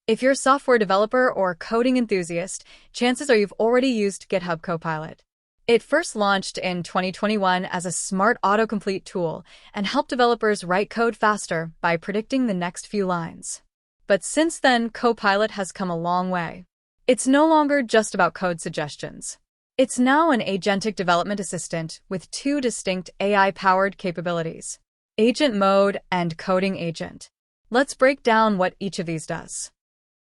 If you're a software developer or coding enthusiast, chances are you've already used GitHub Copilot. It first launched in 2021 as a smart autocomplete tool and helped developers write code faster by predicting the next few lines. But since then, Copilot has come a long way. It's no longer just about code suggestions. It's now an agentic development assistant with two distinct AI-powered capabilities: Agent Mode and Coding Agent. Let's break down what each of these does.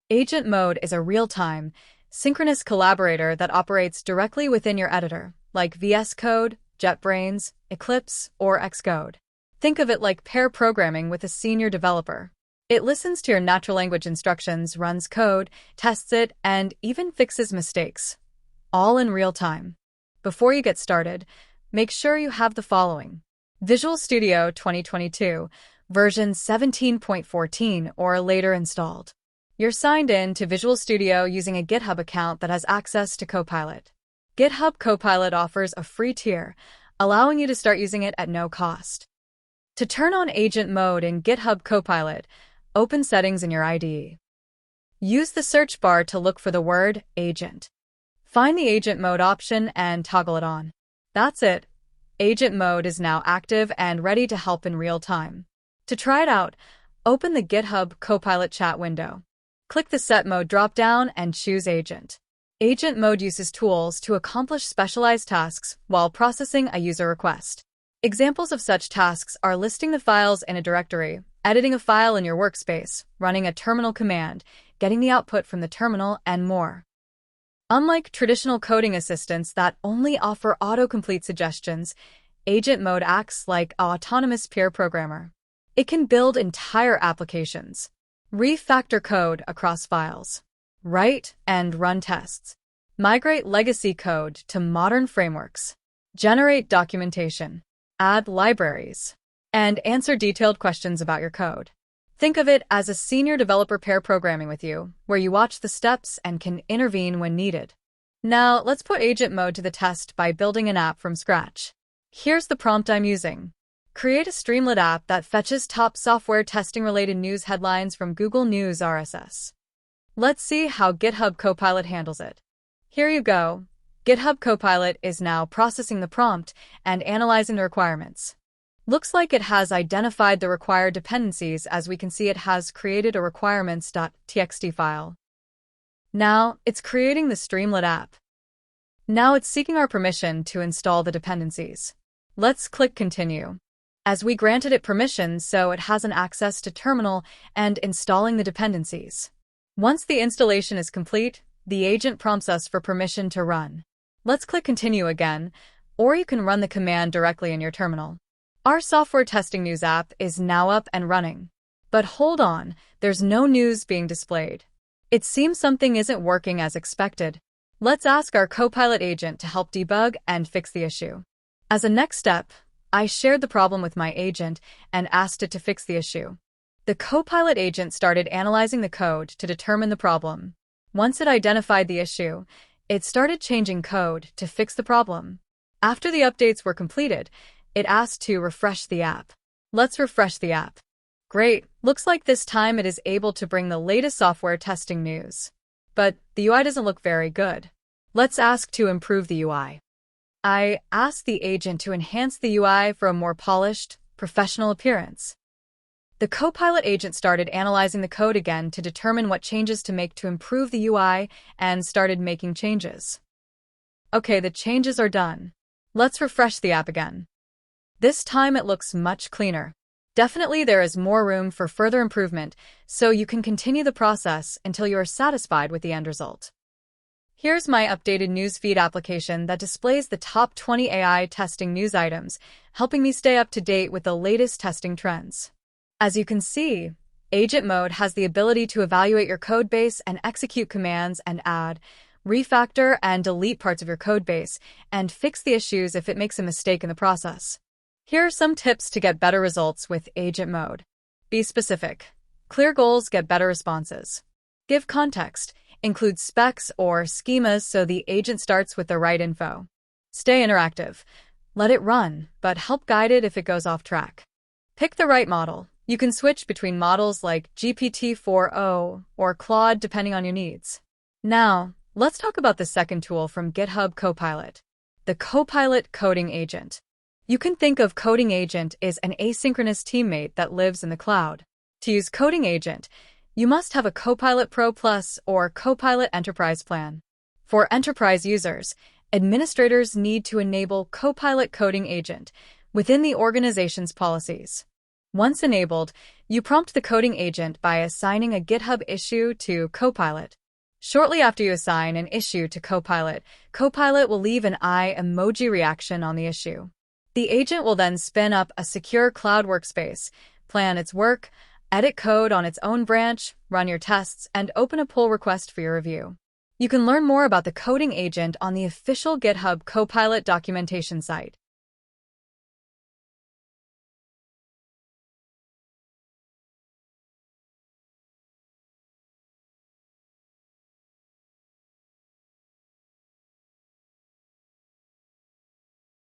Agent Mode is a real-time, synchronous collaborator that operates directly within your editor, like VS Code, JetBrains, Eclipse, or Xcode. Think of it like pair programming with a senior developer. It listens to your natural language instructions, runs code, tests it, and even fixes mistakes, all in real time. Before you get started, make sure you have the following: Visual Studio 2022, version 17.14 or later installed. You're signed in to Visual Studio using a GitHub account that has access to Copilot. GitHub Copilot offers a free tier, allowing you to start using it at no cost. To turn on Agent Mode in GitHub Copilot, open Settings in your IDE. Use the search bar to look for the word Agent. Find the Agent Mode option and toggle it on. That's it. Agent Mode is now active and ready to help in real time. To try it out, open the GitHub Copilot chat window. Click the Set Mode drop-down and choose Agent. Agent Mode uses tools to accomplish specialized tasks while processing a user request. Examples of such tasks are listing the files in a directory, editing a file in your workspace, running a terminal command, getting the output from the terminal, and more. Unlike traditional coding assistants that only offer autocomplete suggestions, Agent Mode acts like an autonomous peer programmer. It can build entire applications, refactor code across files, write and run tests, migrate legacy code to modern frameworks, generate documentation, add libraries, and answer detailed questions about your code. Think of it as a senior developer pair programming with you, where you watch the steps and can intervene when needed. Now, let's put Agent Mode to the test by building an app from scratch. Here's the prompt I'm using. Create a Streamlit app that fetches top software testing-related news headlines from Google News RSS. Let's see how GitHub Copilot handles it. Here you go. GitHub Copilot is now processing the prompt and analyzing the requirements. Looks like it has identified the required dependencies, as we can see it has created a requirements.txt file. Now, it's creating the Streamlit app. Now it's seeking our permission to install the dependencies. Let's click Continue, as we granted it permission, so it has an access to terminal and installing the dependencies. Once the installation is complete, the agent prompts us for permission to run. Let's click Continue again, or you can run the command directly in your terminal. Our software testing news app is now up and running. But hold on, there's no news being displayed. It seems something isn't working as expected. Let's ask our Copilot agent to help debug and fix the issue. As a next step, I shared the problem with my agent and asked it to fix the issue. The Copilot agent started analyzing the code to determine the problem. Once it identified the issue, it started changing code to fix the problem. After the updates were completed, it asked to refresh the app. Let's refresh the app. Great, looks like this time it is able to bring the latest software testing news. But the UI doesn't look very good. Let's ask to improve the UI. I asked the agent to enhance the UI for a more polished, professional appearance. The Copilot agent started analyzing the code again to determine what changes to make to improve the UI and started making changes. Okay, the changes are done. Let's refresh the app again. This time it looks much cleaner. Definitely there is more room for further improvement, so you can continue the process until you are satisfied with the end result. Here's my updated newsfeed application that displays the top 20 AI testing news items, helping me stay up to date with the latest testing trends. As you can see, Agent Mode has the ability to evaluate your codebase and execute commands and add, refactor, and delete parts of your codebase, and fix the issues if it makes a mistake in the process. Here are some tips to get better results with Agent Mode. Be specific. Clear goals get better responses. Give context. Include specs or schemas so the agent starts with the right info. Stay interactive. Let it run, but help guide it if it goes off track. Pick the right model. You can switch between models like GPT-4o or Claude depending on your needs. Now, let's talk about the second tool from GitHub Copilot, the Copilot Coding Agent. You can think of Coding Agent as an asynchronous teammate that lives in the cloud. To use Coding Agent, you must have a Copilot Pro Plus or Copilot Enterprise plan. For enterprise users, administrators need to enable Copilot Coding Agent within the organization's policies. Once enabled, you prompt the coding agent by assigning a GitHub issue to Copilot. Shortly after you assign an issue to Copilot, Copilot will leave an eye emoji reaction on the issue. The agent will then spin up a secure cloud workspace, plan its work, edit code on its own branch, run your tests, and open a pull request for your review. You can learn more about the coding agent on the official GitHub Copilot documentation site.